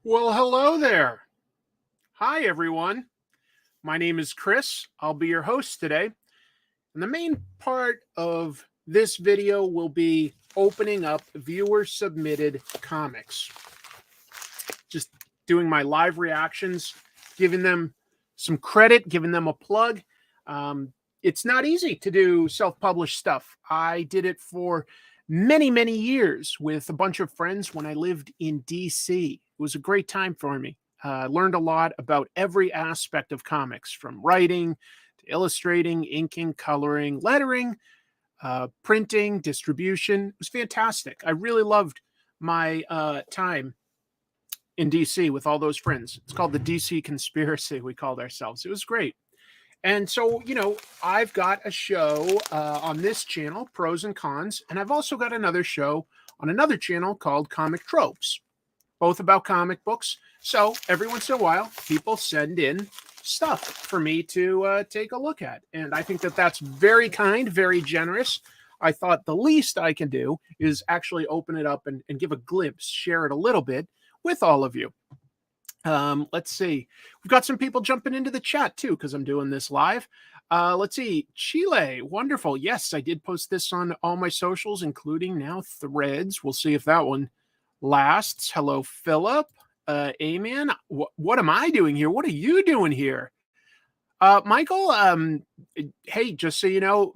Well, hello there. Hi, everyone. My name is Chris. I'll be your host today. And the main part of this video will be opening up viewer submitted comics. Just doing my live reactions, giving them some credit, giving them a plug. It's not easy to do self published stuff. I did it for many, many years with a bunch of friends when I lived in DC. It was a great time for me. Learned a lot about every aspect of comics, from writing to illustrating, inking, coloring, lettering, printing, distribution. It was fantastic. I really loved my time in DC with all those friends. It's called the DC Conspiracy, we called ourselves. It was great. And so, I've got a show on this channel, Pros and Cons, and I've also got another show on another channel called Comic Tropes, both about comic books. So every once in a while, people send in stuff for me to take a look at. And I think that that's very kind, very generous. I thought the least I can do is actually open it up and give a glimpse, share it a little bit with all of you. Let's see. We've got some people jumping into the chat too, because I'm doing this live. Let's see. Chile, wonderful. Yes, I did post this on all my socials, including now Threads. We'll see if that one lasts. Hello, Philip. Amen. What am I doing here? What are you doing here? Michael, hey, just so you know,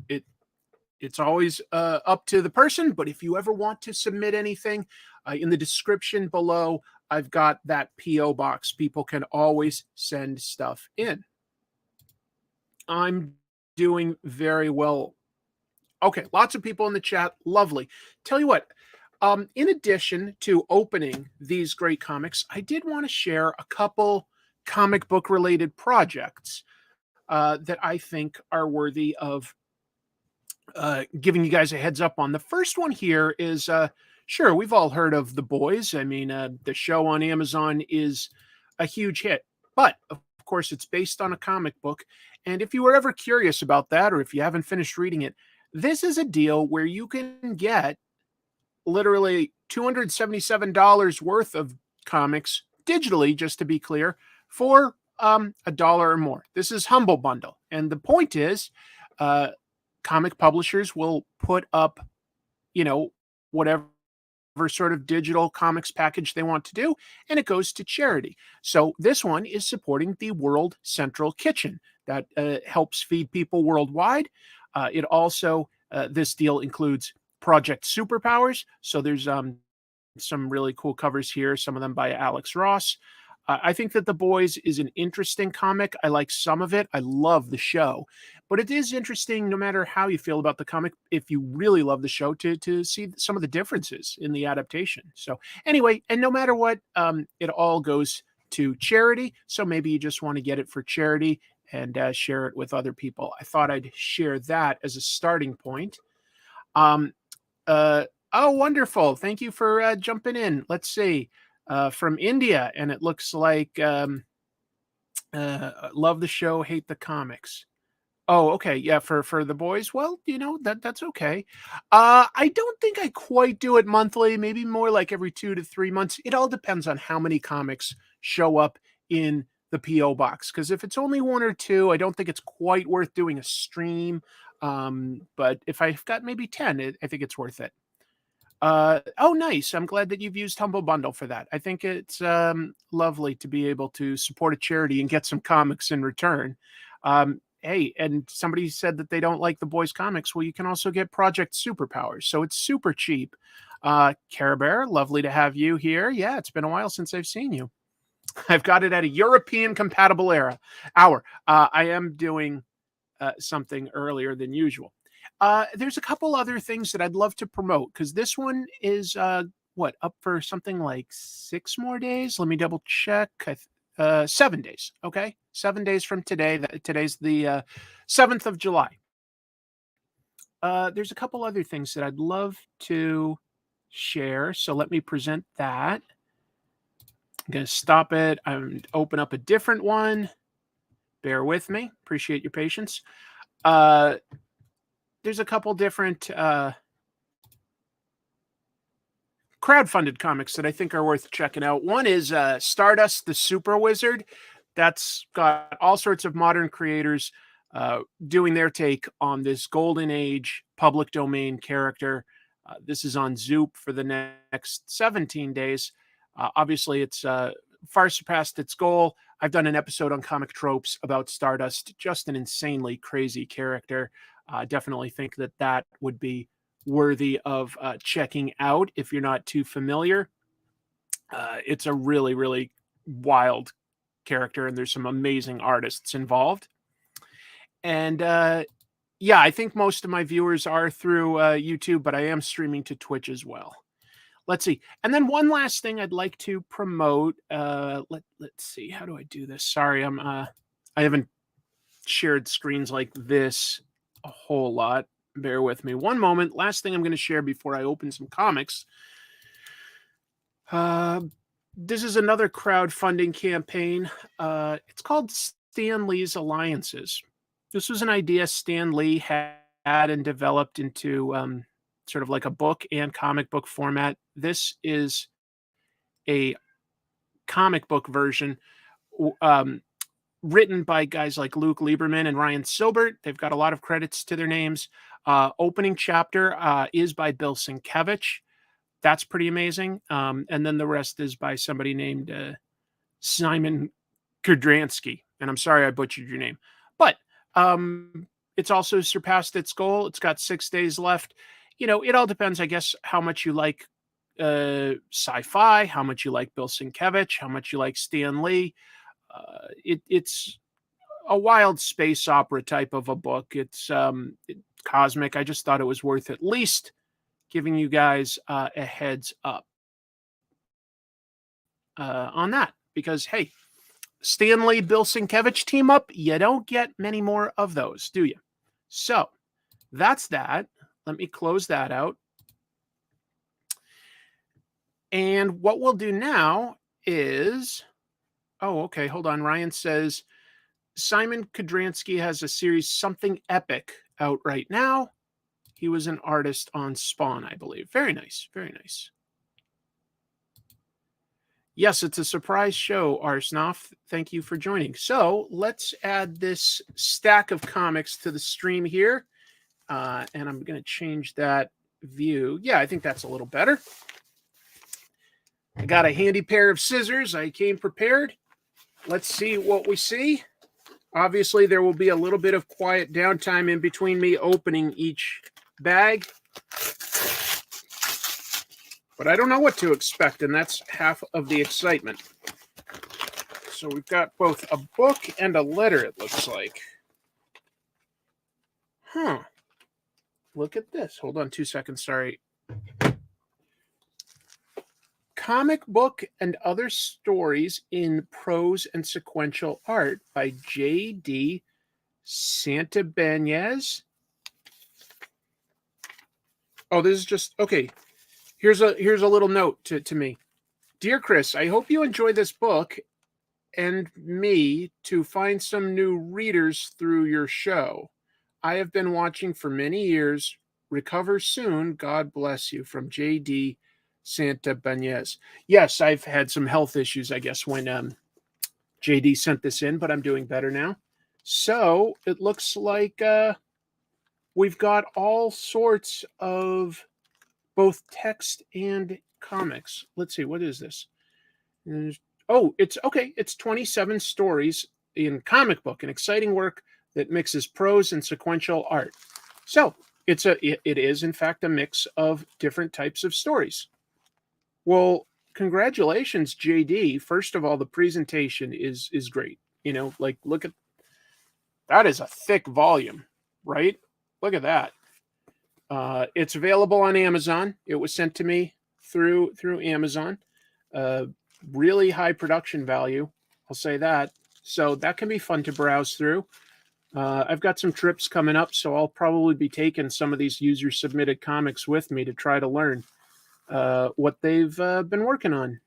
it's always up to the person, but if you ever want to submit anything, in the description below, I've got that P.O. box. People can always send stuff in. I'm doing very well. Okay, lots of people in the chat. Lovely. Tell you what, in addition to opening these great comics, I did want to share a couple comic book related projects that I think are worthy of giving you guys a heads up on. The first one here is sure, we've all heard of The Boys. I mean, the show on Amazon is a huge hit, but of course, it's based on a comic book. And if you were ever curious about that, or if you haven't finished reading it, this is a deal where you can get literally $277 worth of comics digitally, just to be clear, for a dollar or more. This is Humble Bundle. And the point is, comic publishers will put up, whatever sort of digital comics package they want to do, and it goes to charity. So this one is supporting the World Central Kitchen that helps feed people worldwide. It also, this deal includes Project Superpowers. So there's some really cool covers here, some of them by Alex Ross. I think that The Boys is an interesting comic. I like some of it. I love the show. But it is interesting, no matter how you feel about the comic, if you really love the show, to see some of the differences in the adaptation. So anyway, and no matter what, it all goes to charity. So maybe you just want to get it for charity and share it with other people. I thought I'd share that as a starting point. Oh, wonderful. Thank you for jumping in. Let's see. From India, and it looks like love the show, hate the comics. Oh, okay, yeah, for The Boys. Well, that's okay. I don't think I quite do it monthly. Maybe more like every 2 to 3 months. It all depends on how many comics show up in the PO box. Because if it's only 1 or 2, I don't think it's quite worth doing a stream. But if I've got maybe 10, I think it's worth it. Oh, nice. I'm glad that you've used Humble Bundle for that. I think it's lovely to be able to support a charity and get some comics in return. Hey, and somebody said that they don't like The Boys comics. Well, you can also get Project Superpowers. So it's super cheap. Care Bear, lovely to have you here. Yeah, it's been a while since I've seen you. I've got it at a European compatible hour. I am doing something earlier than usual. There's a couple other things that I'd love to promote, because this one is up for something like 6 more days. Let me double check. 7 days. Okay, 7 days from today. Today's the 7th of July. There's a couple other things that I'd love to share. So let me present that. I'm going to stop it. I'm open up a different one. Bear with me. Appreciate your patience. There's a couple different crowdfunded comics that I think are worth checking out. One is Stardust the Super Wizard. That's got all sorts of modern creators doing their take on this golden age public domain character. This is on Zoop for the next 17 days. Obviously, it's far surpassed its goal. I've done an episode on Comic Tropes about Stardust, just an insanely crazy character. I definitely think that that would be worthy of checking out if you're not too familiar. It's a really, really wild character, and there's some amazing artists involved. And yeah, I think most of my viewers are through YouTube, but I am streaming to Twitch as well. Let's see. And then one last thing I'd like to promote. Let's see. How do I do this? Sorry, I haven't shared screens like this a whole lot. Bear with me one moment. Last thing I'm going to share before I open some comics. This is another crowdfunding campaign. It's called Stan Lee's Alliances. This was an idea Stan Lee had and developed into sort of like a book and comic book format. This is a comic book version written by guys like Luke Lieberman and Ryan Silbert. They've got a lot of credits to their names. Opening chapter is by Bill Sienkiewicz. That's pretty amazing. And then the rest is by somebody named Simon Kudransky. And I'm sorry I butchered your name. But it's also surpassed its goal. It's got 6 days left. You know, it all depends, I guess, how much you like sci-fi, how much you like Bill Sienkiewicz, how much you like Stan Lee. It's a wild space opera type of a book. It's cosmic. I just thought it was worth at least giving you guys a heads up on that. Because, hey, Stan Lee, Bill Sienkiewicz team up, you don't get many more of those, do you? So that's that. Let me close that out. And what we'll do now is, oh, okay, hold on. Ryan says, Simon Kudransky has a series, Something Epic, out right now. He was an artist on Spawn, I believe. Very nice, very nice. Yes, it's a surprise show, Arsnoff. Thank you for joining. So let's add this stack of comics to the stream here. And I'm going to change that view. Yeah, I think that's a little better. I got a handy pair of scissors. I came prepared. Let's see what we see. Obviously, there will be a little bit of quiet downtime in between me opening each bag. But I don't know what to expect, and that's half of the excitement. So we've got both a book and a letter, it looks like. Huh. Look at this. Hold on 2 seconds. Sorry. Comic Book and Other Stories in Prose and Sequential Art by J.D. Santabanez. Oh, this is just, okay. Here's a little note to me. Dear Chris, I hope you enjoy this book and me to find some new readers through your show. I have been watching for many years. Recover soon. God bless you. From J.D. Santabanez. Yes, I've had some health issues, I guess, when J.D. sent this in, but I'm doing better now. So it looks like we've got all sorts of both text and comics. Let's see, what is this? Oh, it's okay. It's 27 stories in comic book, an exciting work that mixes prose and sequential art. So it is in fact a mix of different types of stories. Well, congratulations, JD. First of all, the presentation is great. You know, like, look at that, is a thick volume, right? Look at that. It's available on Amazon. It was sent to me through Amazon. Really high production value, I'll say that. So that can be fun to browse through. I've got some trips coming up, so I'll probably be taking some of these user-submitted comics with me to try to learn what they've been working on.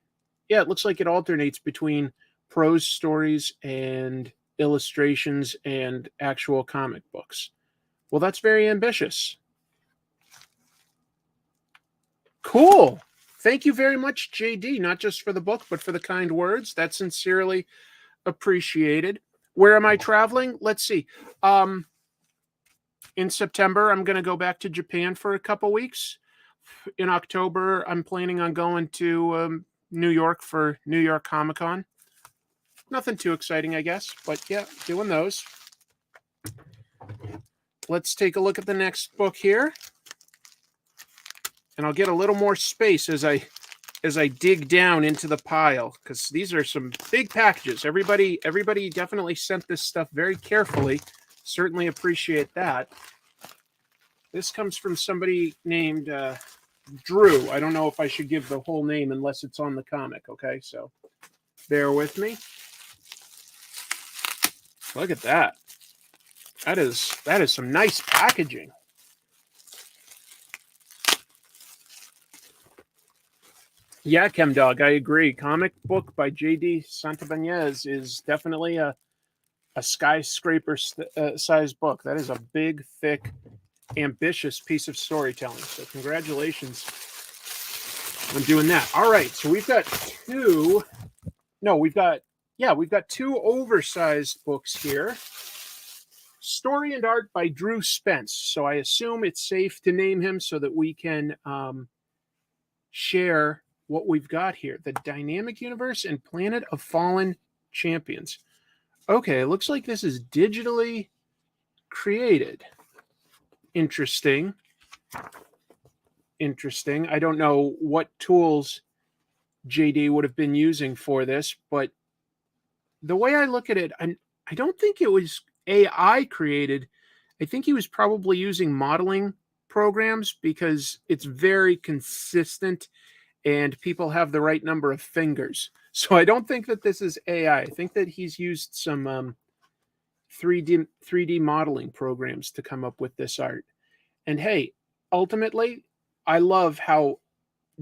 Yeah, it looks like it alternates between prose stories and illustrations and actual comic books. Well, that's very ambitious. Cool. thank you very much, JD, not just for the book, but for the kind words. That's sincerely appreciated. Where am I traveling? Let's see. In September, I'm going to go back to Japan for a couple weeks. In October, I'm planning on going to New York for New York Comic Con. Nothing too exciting, I guess, but yeah, doing those. Let's take a look at the next book here. And I'll get a little more space as I dig down into the pile, because these are some big packages. Everybody definitely sent this stuff very carefully. Certainly appreciate that. This comes from somebody named Drew. I don't know if I should give the whole name unless it's on the comic, okay? So bear with me. Look at that. That is some nice packaging. Yeah, ChemDog, I agree. Comic book by J.D. Santibanez is definitely a skyscraper size book. That is a big, thick, ambitious piece of storytelling. So congratulations on doing that. All right, so we've got two oversized books here. Story and Art by Drew Spence. So I assume it's safe to name him so that we can share what we've got here. The Dynamic Universe and Planet of Fallen Champions. Okay, it looks like this is digitally created. Interesting. I don't know what tools JD would have been using for this, but the way I look at it, I don't think it was AI created. I think he was probably using modeling programs because it's very consistent and people have the right number of fingers. So I don't think that this is AI. I think that he's used some 3D modeling programs to come up with this art. And hey, ultimately, I love how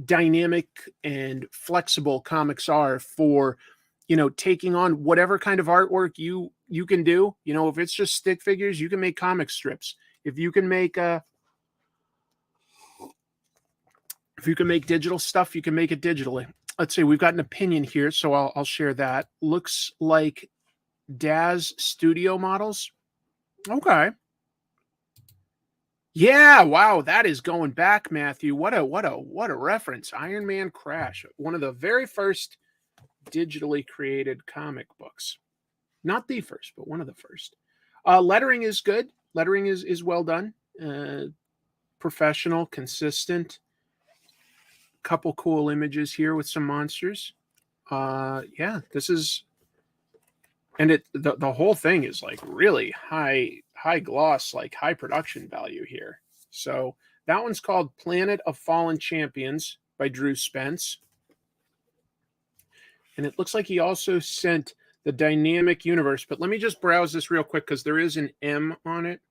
dynamic and flexible comics are for, taking on whatever kind of artwork you can do. If it's just stick figures, you can make comic strips. If you can make digital stuff, you can make it digitally. Let's see, we've got an opinion here, so I'll share that. Looks like Daz Studio models. Okay. Yeah, wow, that is going back, Matthew. What a reference. Iron Man Crash, one of the very first digitally created comic books. Not the first, but one of the first. Lettering is good. Lettering is well done. Professional, consistent. Couple cool images here with some monsters. Yeah, this is, and the whole thing is like really high gloss, like high production value here. So that one's called Planet of Fallen Champions by Drew Spence. And it looks like he also sent the Dynamic Universe, but let me just browse this real quick because there is an M on it.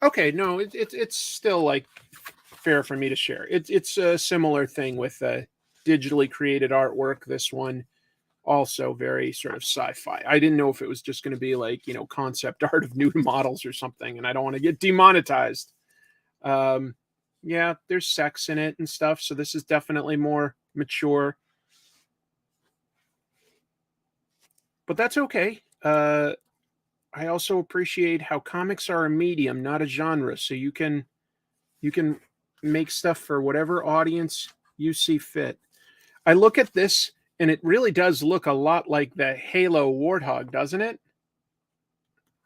Okay, no, it's still like fair for me to share. It's a similar thing with digitally created artwork. This one also very sort of sci-fi. I didn't know if it was just going to be like, concept art of nude models or something, and I don't want to get demonetized. Yeah, there's sex in it and stuff, so this is definitely more mature. But that's okay. I also appreciate how comics are a medium, not a genre, so you can make stuff for whatever audience you see fit. I look at this, and it really does look a lot like the Halo Warthog, doesn't it?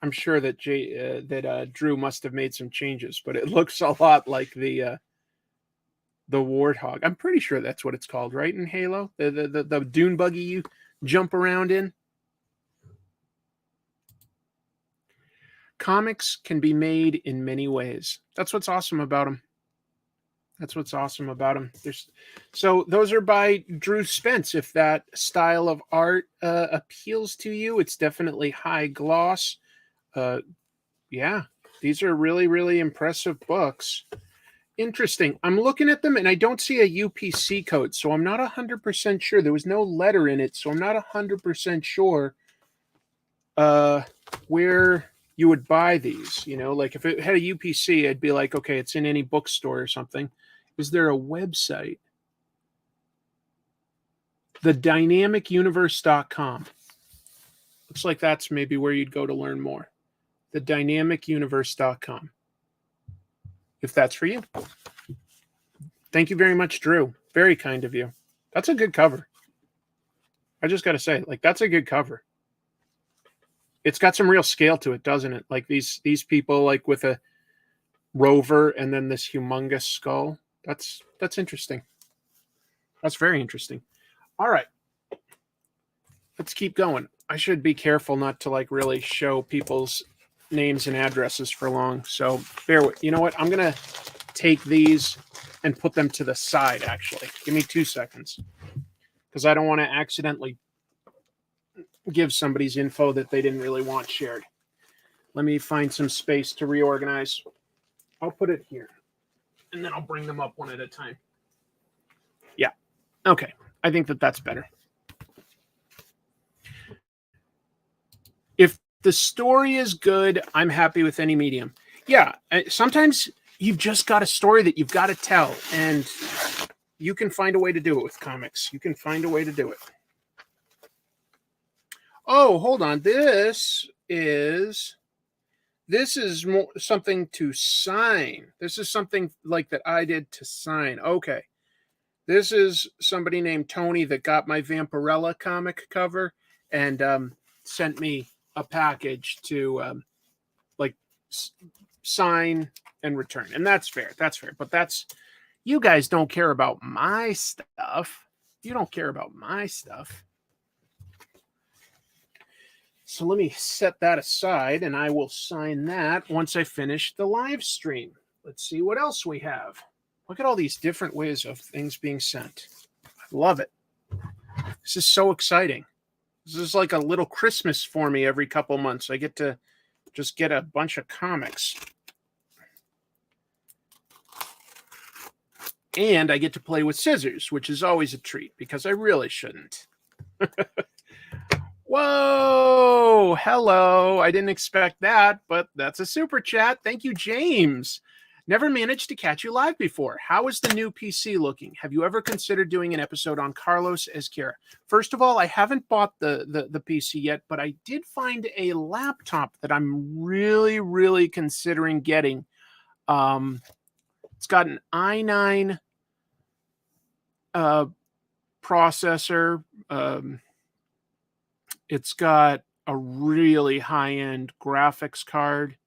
I'm sure that Drew must have made some changes, but it looks a lot like the Warthog. I'm pretty sure that's what it's called, right? In Halo, the dune buggy you jump around in. Comics can be made in many ways. That's what's awesome about them. So those are by Drew Spence. If that style of art appeals to you, it's definitely high gloss. Yeah, these are really, really impressive books. Interesting. I'm looking at them and I don't see a UPC code, so I'm not 100% sure. There was no letter in it, so I'm not 100% sure where you would buy these. Like if it had a UPC, I'd be like, okay, it's in any bookstore or something. Is there a website? thedynamicuniverse.com. Looks like that's maybe where you'd go to learn more. Thedynamicuniverse.com. If that's for you. Thank you very much, Drew. Very kind of you. That's a good cover. I just got to say, like, that's a good cover. It's got some real scale to it, doesn't it? Like these people, like with a rover and then this humongous skull. That's interesting. That's very interesting. All right. Let's keep going. I should be careful not to like really show people's names and addresses for long. So bear with. You know what? I'm going to take these and put them to the side, actually. Give me 2 seconds. Because I don't want to accidentally give somebody's info that they didn't really want shared. Let me find some space to reorganize. I'll put it here. And then I'll bring them up one at a time. Yeah. Okay. I think that that's better. If the story is good, I'm happy with any medium. Yeah. Sometimes you've just got a story that you've got to tell. And you can find a way to do it with comics. You can find a way to do it. Oh, hold on. This is more something to sign. This is something like that I did to sign. Okay. This is somebody named Tony that got my Vampirella comic cover and sent me a package to sign and return. And that's fair. That's fair. But you guys don't care about my stuff. You don't care about my stuff. So let me set that aside and I will sign that once I finish the live stream. Let's see what else we have. Look at all these different ways of things being sent. I love it. This is so exciting. This is like a little Christmas for me every couple months. I get to just get a bunch of comics. And I get to play with scissors, which is always a treat because I really shouldn't. Whoa, hello. I didn't expect that, but that's a super chat. Thank you, James. Never managed to catch you live before. How is the new PC looking? Have you ever considered doing an episode on Carlos as Kira? First of all, I haven't bought the PC yet, but I did find a laptop that I'm really, really considering getting. It's got an i9 processor. It's got a really high-end graphics card.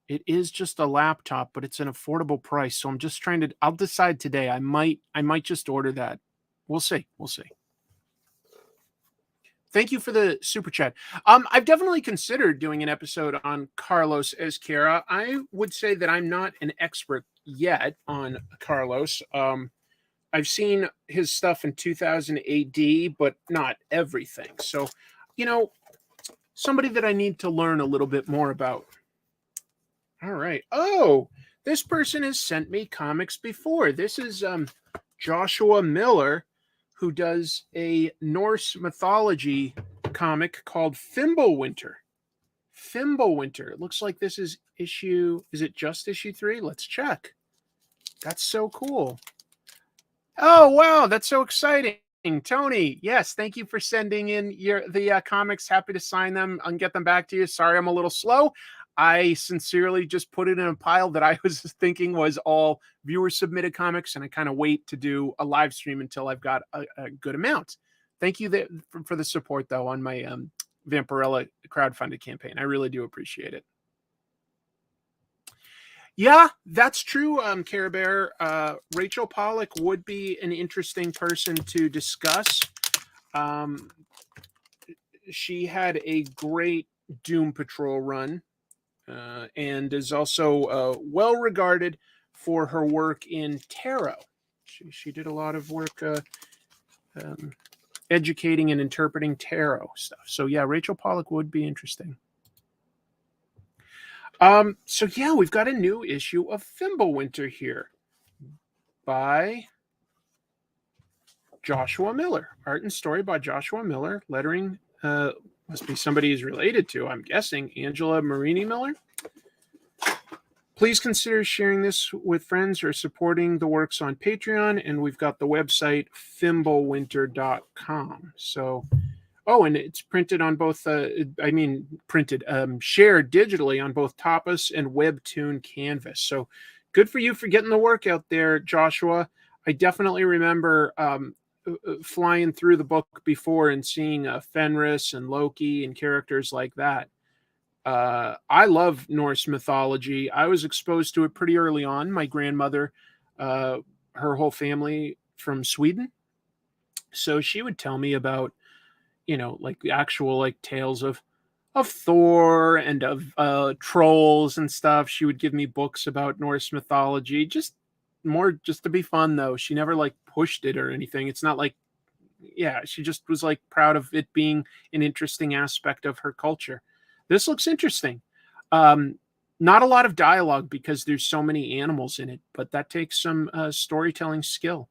It is just a laptop, but it's an affordable price. So I'm just trying to, I'll decide today. I might just order that. We'll see. We'll see. Thank you for the super chat. I've definitely considered doing an episode on Carlos as Kira. I would say that I'm not an expert yet on Carlos. I've seen his stuff in 2000 AD, but not everything. So, somebody that I need to learn a little bit more about. All right. Oh, this person has sent me comics before. This is Joshua Miller, who does a Norse mythology comic called Fimbulwinter. Fimbulwinter. It looks like this is is it just issue 3? Let's check. That's so cool. Oh, wow. That's so exciting. Tony, yes, thank you for sending in the comics. Happy to sign them and get them back to you. Sorry, I'm a little slow. I sincerely just put it in a pile that I was thinking was all viewer-submitted comics, and I kind of wait to do a live stream until I've got a good amount. Thank you for the support, though, on my Vampirella crowdfunded campaign. I really do appreciate it. Yeah, that's true, Care Bear. Rachel Pollack would be an interesting person to discuss. She had a great Doom Patrol run. And is also well regarded for her work in tarot. She did a lot of work educating and interpreting tarot stuff. So yeah, Rachel Pollack would be interesting. So yeah, we've got a new issue of Fimbulwinter here by Joshua Miller. Art and story by Joshua Miller. Lettering must be somebody he's related to, I'm guessing. Angela Marini Miller. Please consider sharing this with friends or supporting the works on Patreon. And we've got the website thimblewinter.com. So, oh, and it's printed on both, shared digitally on both Tapas and Webtoon Canvas. So good for you for getting the work out there, Joshua. I definitely remember flying through the book before and seeing Fenris and Loki and characters like that. I love Norse mythology. I was exposed to it pretty early on. My grandmother, her whole family from Sweden. So she would tell me about, like the actual like tales of Thor and of trolls and stuff. She would give me books about Norse mythology, just to be fun though. She never like pushed it or anything. It's not like, yeah, she just was like proud of it being an interesting aspect of her culture. This looks interesting. Not a lot of dialogue because there's so many animals in it, but that takes some storytelling skill.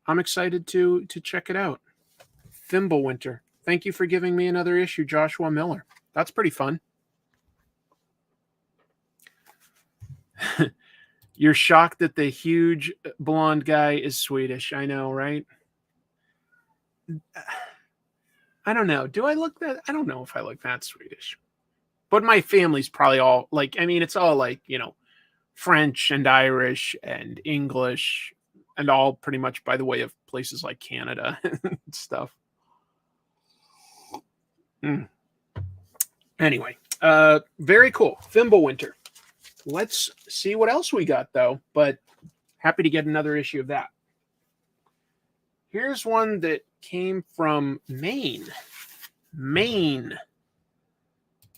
I'm excited to check it out. Thimblewinter. Thank you for giving me another issue, Joshua Miller. That's pretty fun. You're shocked that the huge blonde guy is Swedish. I know, right? I don't know. Do I look that? I don't know if I look that Swedish. But my family's probably all like, I mean, it's all like, French and Irish and English and all pretty much by the way of places like Canada and stuff. Anyway, very cool. Thimblewinter. Let's see what else we got, though. But happy to get another issue of that. Here's one that came from Maine. Maine.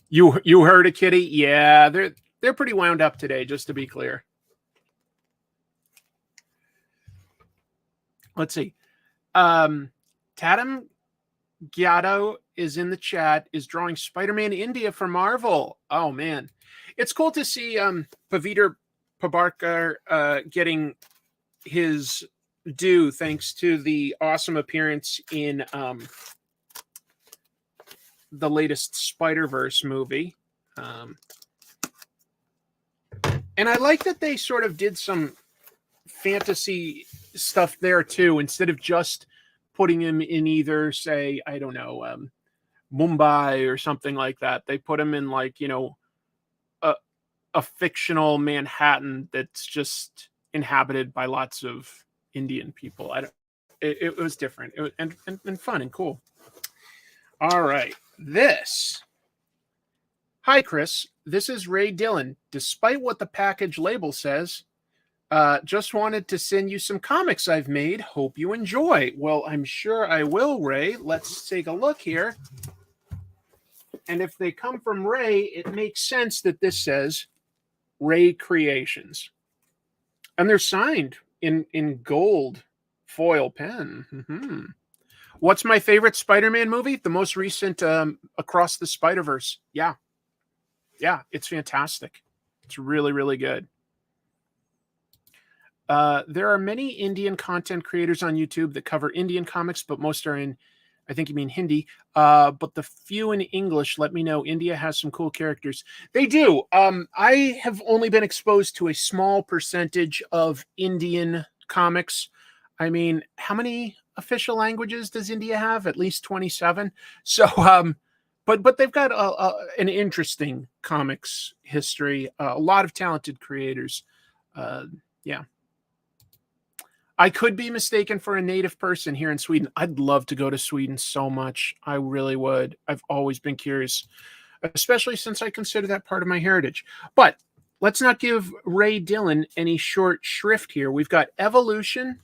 You heard a kitty? Yeah, they're pretty wound up today, just to be clear. Let's see. Tatum Giotto is in the chat, is drawing Spider-Man India for Marvel. Oh, man. It's cool to see Paviter Pabarkar getting his due thanks to the awesome appearance in the latest Spider-Verse movie. And I like that they sort of did some fantasy stuff there, too, instead of just putting him in either, say, I don't know, Mumbai or something like that. They put him in, like, a fictional Manhattan that's just inhabited by lots of Indian people. It was different. It was, and fun and cool. All right. Hi, Chris. This is Ray Dillon. Despite what the package label says, just wanted to send you some comics I've made. Hope you enjoy. Well, I'm sure I will, Ray. Let's take a look here. And if they come from Ray, it makes sense that this says Ray Creations. And they're signed in gold foil pen. Mm-hmm. What's my favorite Spider-Man movie? The most recent Across the Spider-Verse. Yeah, it's fantastic. It's really, really good. There are many Indian content creators on YouTube that cover Indian comics, but most are in, I think you mean Hindi. But the few in English, let me know. India has some cool characters. They do. I have only been exposed to a small percentage of Indian comics. I mean, how many official languages does India have? At least 27. So, but they've got an interesting comics history. A lot of talented creators. Yeah. I could be mistaken for a native person here in Sweden. I'd love to go to Sweden so much. I really would. I've always been curious, especially since I consider that part of my heritage. But let's not give Ray Dillon any short shrift here. We've got Evolution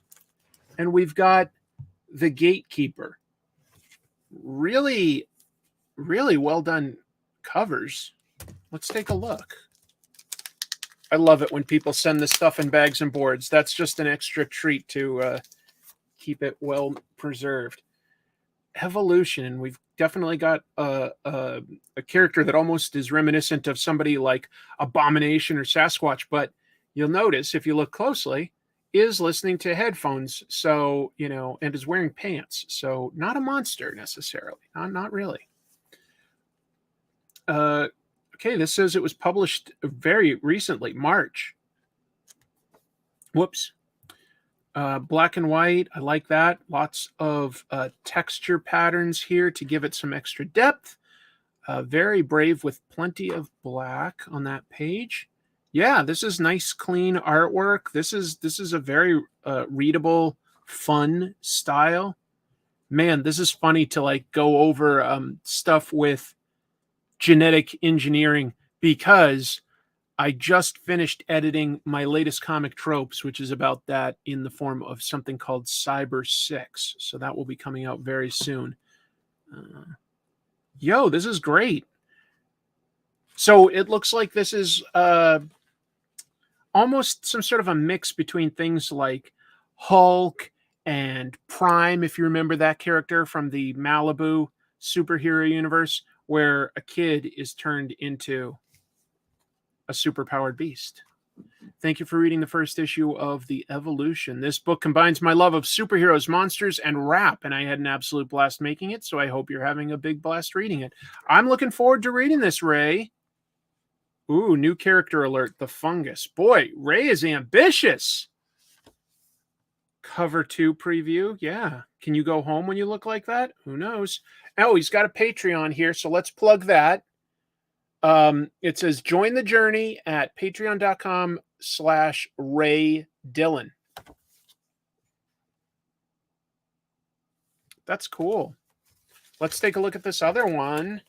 and we've got The Gatekeeper. Really, really well done covers. Let's take a look. I love it when people send this stuff in bags and boards. That's just an extra treat to keep it well preserved. Evolution, and we've definitely got a character that almost is reminiscent of somebody like Abomination or Sasquatch, but you'll notice if you look closely, is listening to headphones, so, and is wearing pants. So not a monster necessarily, not really. Okay, this says it was published very recently, March. Whoops. Black and white, I like that. Lots of texture patterns here to give it some extra depth. Very brave with plenty of black on that page. Yeah, this is nice, clean artwork. This is a very readable, fun style. Man, this is funny to like go over stuff with genetic engineering because I just finished editing my latest comic Tropes, which is about that in the form of something called Cyber 6. So that will be coming out very soon. Yo, this is great. So it looks like this is almost some sort of a mix between things like Hulk and Prime, if you remember that character from the Malibu superhero universe, where a kid is turned into a superpowered beast. Thank you for reading the first issue of The Evolution. This book combines my love of superheroes, monsters, and rap, and I had an absolute blast making it, so I hope you're having a big blast reading it. I'm looking forward to reading this, Ray. Ooh, new character alert, the fungus. Boy, Ray is ambitious. Cover 2 preview. Yeah. Can you go home when you look like that? Who knows? Oh, he's got a Patreon here, so let's plug that. It says join the journey at patreon.com/Ray Dillon. That's cool. Let's take a look at this other one.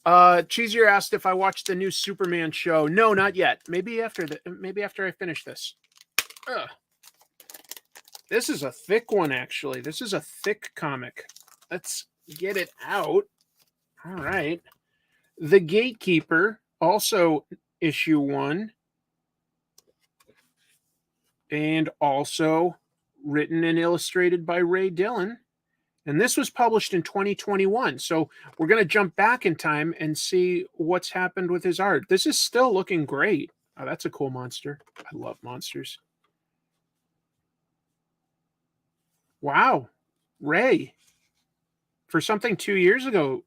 Cheesier asked if I watched the new Superman show. No, not yet. Maybe after I finish this. Ugh. This is a thick one, actually. This is a thick comic. Let's get it out. All right. The Gatekeeper, also issue 1. And also written and illustrated by Ray Dillon. And this was published in 2021. So we're going to jump back in time and see what's happened with his art. This is still looking great. Oh, that's a cool monster. I love monsters. Wow. Ray, for something 2 years ago,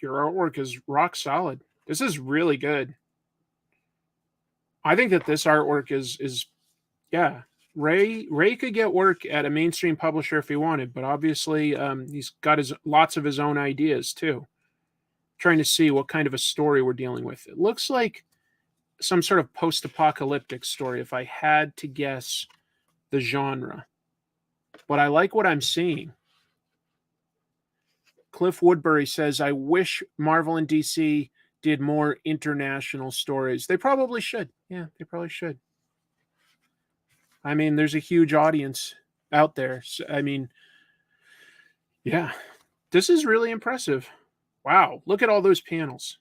your artwork is rock solid. This is really good. I think that this artwork is yeah. Ray could get work at a mainstream publisher if he wanted, but obviously he's got lots of his own ideas too. Trying to see what kind of a story we're dealing with. It looks like some sort of post-apocalyptic story if I had to guess the genre. But I like what I'm seeing. Cliff Woodbury says, I wish Marvel and DC did more international stories. They probably should. Yeah, they probably should. I mean, there's a huge audience out there. So, I mean, yeah, this is really impressive. Wow, look at all those panels.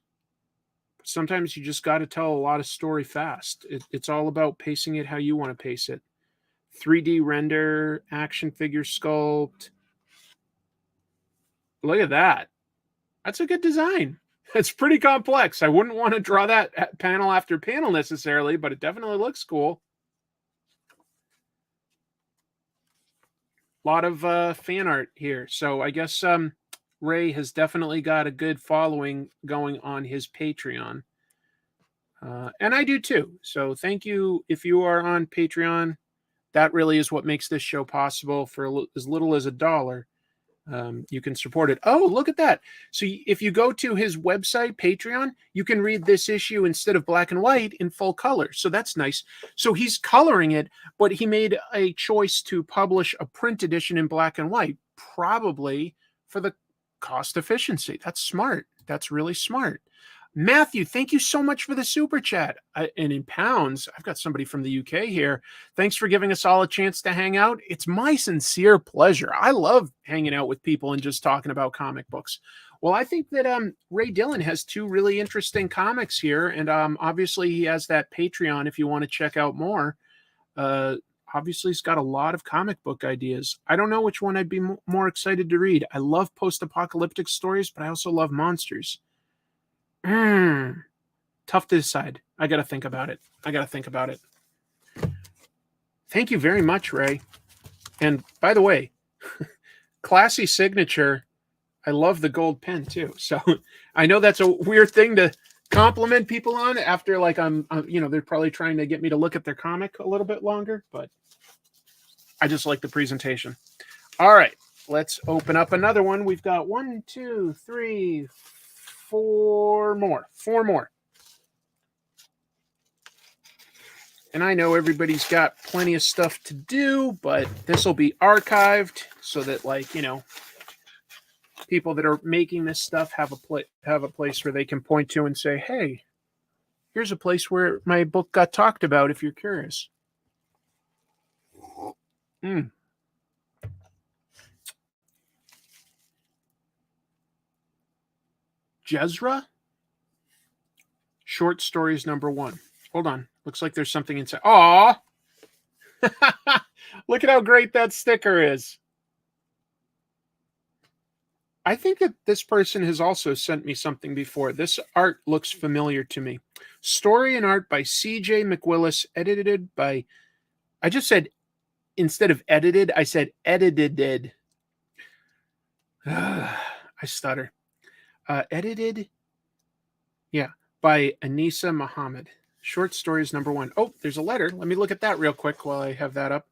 Sometimes you just got to tell a lot of story fast. It's all about pacing it how you want to pace it. 3D render, action figure sculpt. Look at that. That's a good design. It's pretty complex. I wouldn't want to draw that panel after panel necessarily, but it definitely looks cool. A lot of fan art here. So I guess Ray has definitely got a good following going on his Patreon. And I do too. So thank you if you are on Patreon. That really is what makes this show possible. For as little as $1, you can support it. Oh, look at that. So if you go to his website, Patreon, you can read this issue instead of black and white in full color. So that's nice. So he's coloring it, but he made a choice to publish a print edition in black and white, probably for the cost efficiency. That's smart. That's really smart. Matthew, thank you so much for the super chat. And in pounds, I've got somebody from the UK here. Thanks for giving us all a chance to hang out. It's my sincere pleasure. I love hanging out with people and just talking about comic books. Well, I think that Ray Dillon has 2 really interesting comics here. And obviously he has that Patreon if you want to check out more. Obviously he's got a lot of comic book ideas. I don't know which one I'd be more excited to read. I love post-apocalyptic stories, but I also love monsters. Tough to decide. I got to think about it. Thank you very much, Ray. And by the way, classy signature. I love the gold pen too. So I know that's a weird thing to compliment people on after like I'm they're probably trying to get me to look at their comic a little bit longer, but I just like the presentation. All right, let's open up another one. We've got 1, 2, 3, 4 more. 4 more. And I know everybody's got plenty of stuff to do, but this will be archived so that, like, people that are making this stuff have a place where they can point to and say, hey, here's a place where my book got talked about if you're curious. Jezra? Short stories #1. Hold on. Looks like there's something inside. Aw! Look at how great that sticker is. I think that this person has also sent me something before. This art looks familiar to me. Story and art by C.J. McWillis, edited by... I just said, instead of edited, I said edited. I stutter. Edited, yeah, by Anisa Muhammad. Short stories #1. Oh, there's a letter. Let me look at that real quick while I have that up.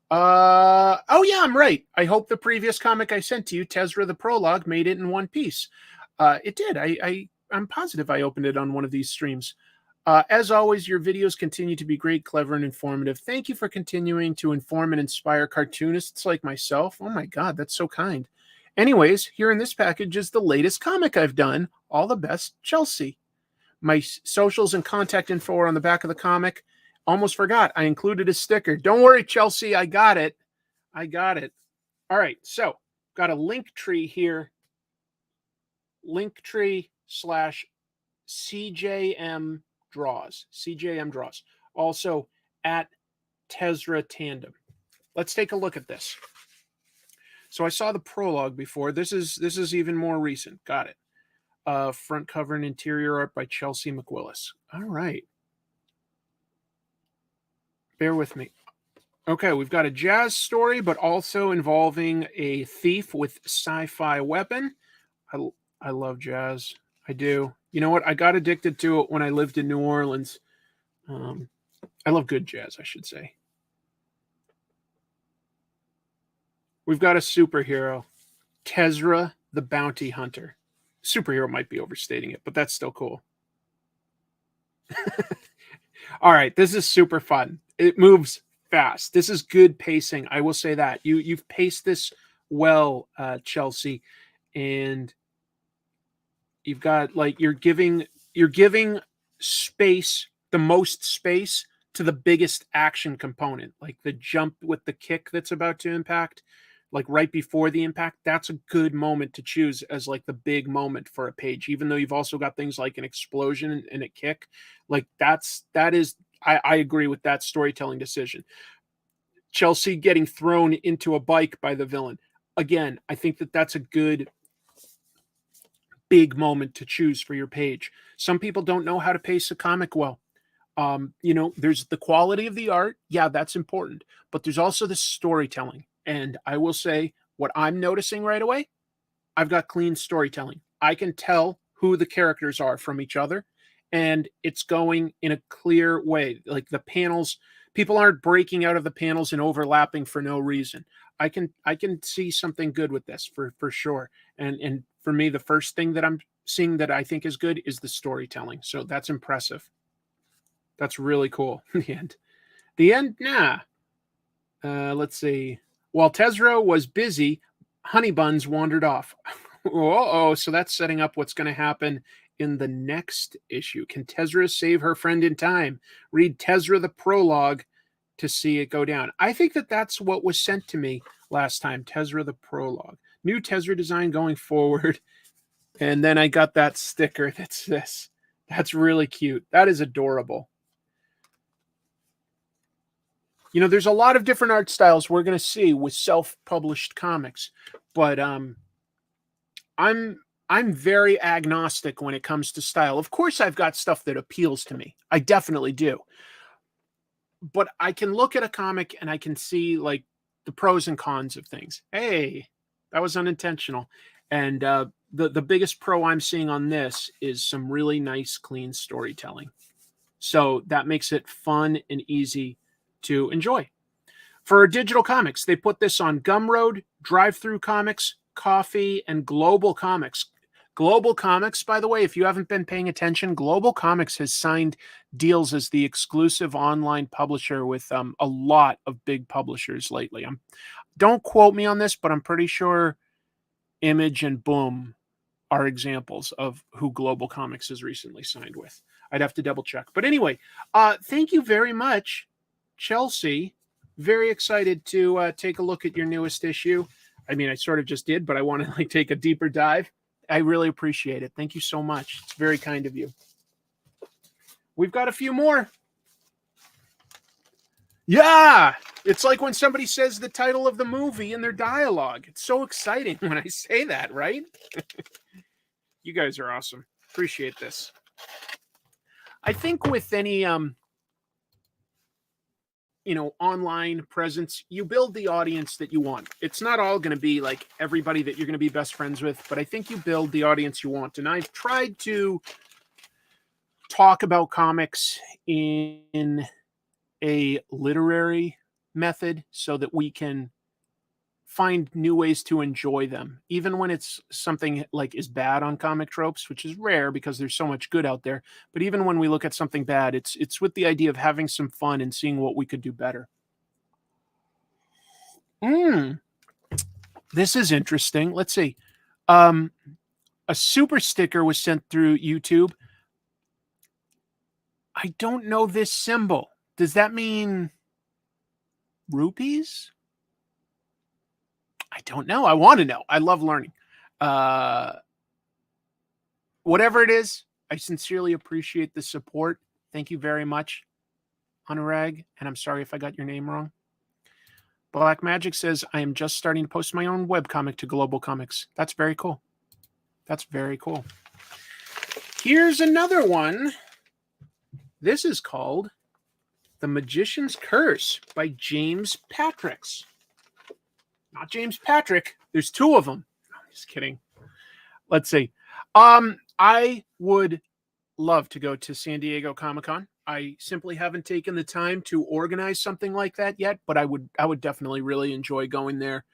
Oh yeah, I'm right. I hope the previous comic I sent to you, Tezra the Prologue, made it in one piece. It did. I'm positive I opened it on one of these streams. As always, your videos continue to be great, clever, and informative. Thank you for continuing to inform and inspire cartoonists like myself. Oh my God, that's so kind. Anyways, here in this package is the latest comic I've done. All the best, Chelsea. My socials and contact info are on the back of the comic. Almost forgot. I included a sticker. Don't worry, Chelsea. I got it. I got it. All right. So got a link tree here. Linktree / CJM Draws. CJM Draws. Also at Tezra Tandem. Let's take a look at this. So I saw the prologue before. This is even more recent. Got it. Front cover and interior art by Chelsea McWillis. All right. Bear with me. Okay, we've got a jazz story, but also involving a thief with sci-fi weapon. I love jazz. I do. You know what? I got addicted to it when I lived in New Orleans. I love good jazz, I should say. We've got a superhero, Tezra the Bounty Hunter. Superhero might be overstating it, but that's still cool. All right, this is super fun. It moves fast. This is good pacing. I will say that. You've paced this well, Chelsea, and you've got like you're giving space, the most space to the biggest action component, like the jump with the kick that's about to impact. Like right before the impact, that's a good moment to choose as like the big moment for a page, even though you've also got things like an explosion and a kick. Like I agree with that storytelling decision. Chelsea getting thrown into a bike by the villain. Again, I think that that's a good big moment to choose for your page. Some people don't know how to pace a comic well. There's the quality of the art. Yeah, that's important. But there's also the storytelling. And I will say what I'm noticing right away, I've got clean storytelling. I can tell who the characters are from each other, and it's going in a clear way. Like the panels, people aren't breaking out of the panels and overlapping for no reason. I can see something good with this for sure. And for me, the first thing that I'm seeing that I think is good is the storytelling. So that's impressive. That's really cool. The end, nah. Let's see. While Tezra was busy, Honeybuns wandered off. So that's setting up what's going to happen in the next issue. Can Tezra save her friend in time? Read Tezra the Prologue to see it go down. I think that that's what was sent to me last time, Tezra the Prologue. New Tezra design going forward. And then I got that sticker that's this. That's really cute. That is adorable. There's a lot of different art styles we're going to see with self-published comics, but I'm very agnostic when it comes to style. Of course, I've got stuff that appeals to me. I definitely do. But I can look at a comic and I can see like the pros and cons of things. Hey, that was unintentional. And the biggest pro I'm seeing on this is some really nice, clean storytelling. So that makes it fun and easy to enjoy. For digital comics, they put this on Gumroad, Drive-Thru Comics, Coffee, and Global Comics. Global Comics, by the way, if you haven't been paying attention, Global Comics has signed deals as the exclusive online publisher with a lot of big publishers lately. Don't quote me on this, but I'm pretty sure Image and Boom are examples of who Global Comics has recently signed with. I'd have to double check. But anyway, thank you very much, Chelsea. Very excited to take a look at your newest issue. I mean, I sort of just did, but I want to take a deeper dive. I really appreciate it. Thank you so much. It's very kind of you. We've got a few more. Yeah, it's like when somebody says the title of the movie in their dialogue. It's so exciting when I say that, right? You guys are awesome. Appreciate this. I think with any online presence, you build the audience that you want. It's not all going to be like everybody that you're going to be best friends with, but I think you build the audience you want. And I've tried to talk about comics in a literary method so that we can find new ways to enjoy them, even when it's something like is bad on comic tropes, which is rare because there's so much good out there. But even when we look at something bad, it's with the idea of having some fun and seeing what we could do better. This is interesting. Let's see. A super sticker was sent through YouTube. I don't know this symbol. Does that mean rupees? I don't know. I want to know. I love learning. Whatever it is, I sincerely appreciate the support. Thank you very much, Anurag. And I'm sorry if I got your name wrong. Black Magic says, I am just starting to post my own webcomic to Global Comics. That's very cool. That's very cool. Here's another one. This is called The Magician's Curse by James Patricks. Not James Patrick. There's two of them. I'm just kidding. Let's see. I would love to go to San Diego Comic-Con. I simply haven't taken the time to organize something like that yet, but I would definitely really enjoy going there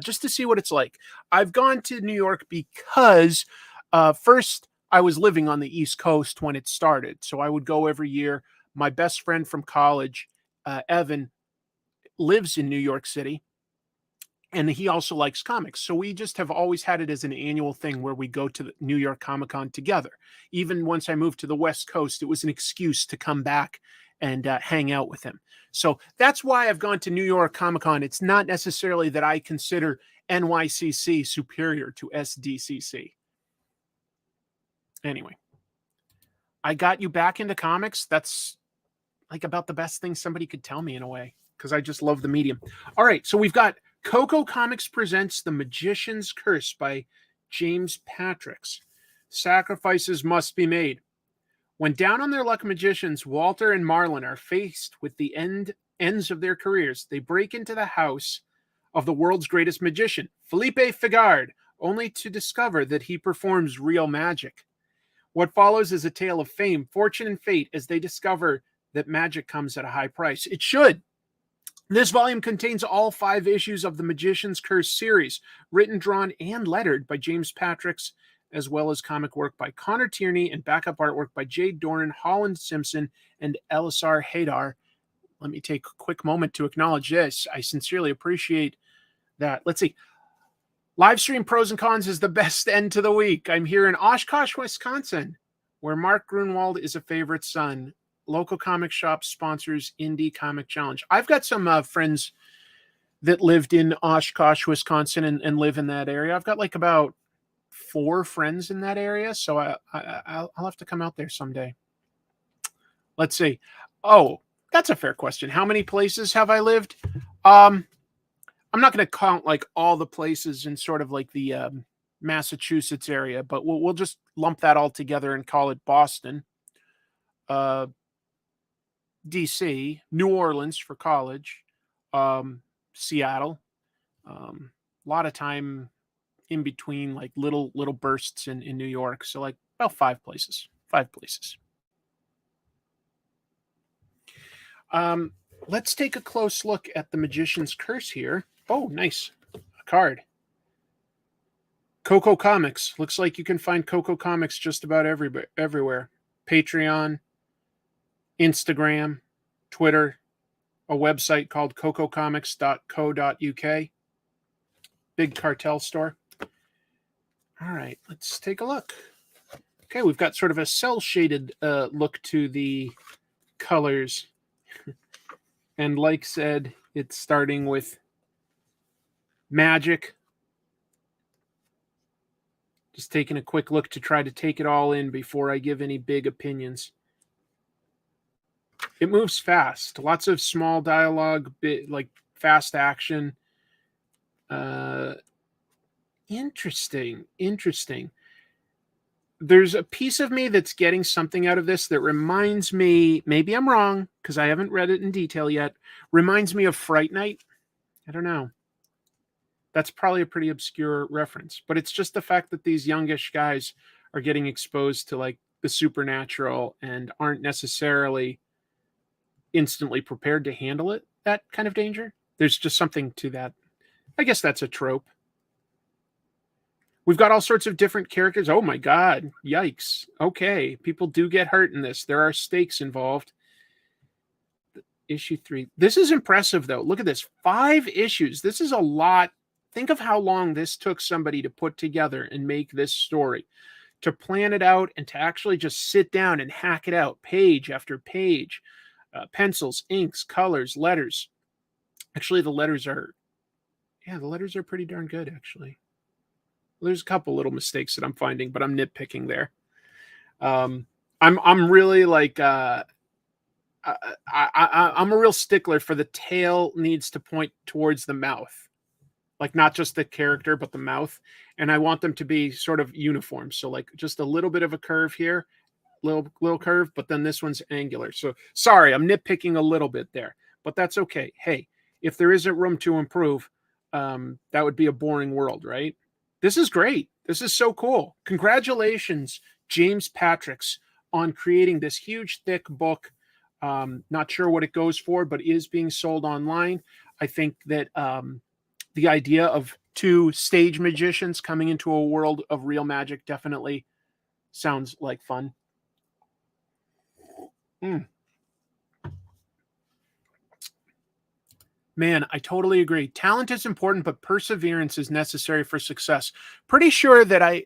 just to see what it's like. I've gone to New York because first I was living on the East Coast when it started, so I would go every year. My best friend from college, Evan, lives in New York City, and he also likes comics. So we just have always had it as an annual thing where we go to the New York Comic-Con together. Even once I moved to the West Coast, it was an excuse to come back and hang out with him. So that's why I've gone to New York Comic-Con. It's not necessarily that I consider NYCC superior to SDCC. Anyway, I got you back into comics. That's like about the best thing somebody could tell me in a way, because I just love the medium. All right, so we've got Coco Comics presents The Magician's Curse by James Patricks. Sacrifices must be made. When down on their luck magicians, Walter and Marlin are faced with the ends of their careers. They break into the house of the world's greatest magician, Felipe Figard, only to discover that he performs real magic. What follows is a tale of fame, fortune, and fate as they discover that magic comes at a high price. It should. This volume contains all 5 issues of the Magician's Curse series, written, drawn, and lettered by James Patricks, as well as comic work by Connor Tierney and backup artwork by Jade Doran, Holland Simpson, and Elisar Haydar. Let me take a quick moment to acknowledge this. I sincerely appreciate that. Let's see. Livestream Pros and Cons is the best end to the week. I'm here in Oshkosh, Wisconsin, where Mark Grunwald is a favorite son. Local comic shop sponsors Indie Comic Challenge. I've got some friends that lived in Oshkosh, Wisconsin, and live in that area. I've got like about 4 friends in that area, so I'll have to come out there someday. Let's see. Oh, that's a fair question. How many places have I lived? I'm not going to count like all the places in sort of like the Massachusetts area, but we'll just lump that all together and call it Boston. DC, New Orleans for college, Seattle, a lot of time in between, like little bursts in New York. So like about 5 places. 5 places. Let's take a close look at the Magician's Curse here. Oh, nice. A card. Coco Comics. Looks like you can find Coco Comics just about everywhere. Patreon, Instagram, Twitter, a website called cococomics.co.uk. Big cartel store. All right, let's take a look. Okay, we've got sort of a cel-shaded look to the colors. And like said, it's starting with magic. Just taking a quick look to try to take it all in before I give any big opinions. It moves fast. Lots of small dialogue, like fast action. Interesting. There's a piece of me that's getting something out of this that reminds me, maybe I'm wrong because I haven't read it in detail yet, reminds me of Fright Night. I don't know. That's probably a pretty obscure reference, but it's just the fact that these youngish guys are getting exposed to like the supernatural and aren't necessarily instantly prepared to handle it, that kind of danger. There's just something to that. I guess that's a trope. We've got all sorts of different characters. Oh my God. Yikes. Okay. People do get hurt in this. There are stakes involved. Issue 3. This is impressive though. Look at this. 5 issues. This is a lot. Think of how long this took somebody to put together and make this story, to plan it out and to actually just sit down and hack it out page after page. Pencils, inks, colors, letters. Actually, the letters are pretty darn good, actually. There's a couple little mistakes that I'm finding, but I'm nitpicking there. I'm really like I'm a real stickler for the tail needs to point towards the mouth, like not just the character but the mouth, and I want them to be sort of uniform. So like just a little bit of a curve here, little curve, but then this one's angular. So sorry, I'm nitpicking a little bit there, but that's okay. Hey, if there isn't room to improve, that would be a boring world, right? This is great. This is so cool. Congratulations, James Patricks, on creating this huge, thick book. Not sure what it goes for, but is being sold online. I think that the idea of 2 stage magicians coming into a world of real magic definitely sounds like fun. Man, I totally agree. Talent is important, but perseverance is necessary for success. Pretty sure that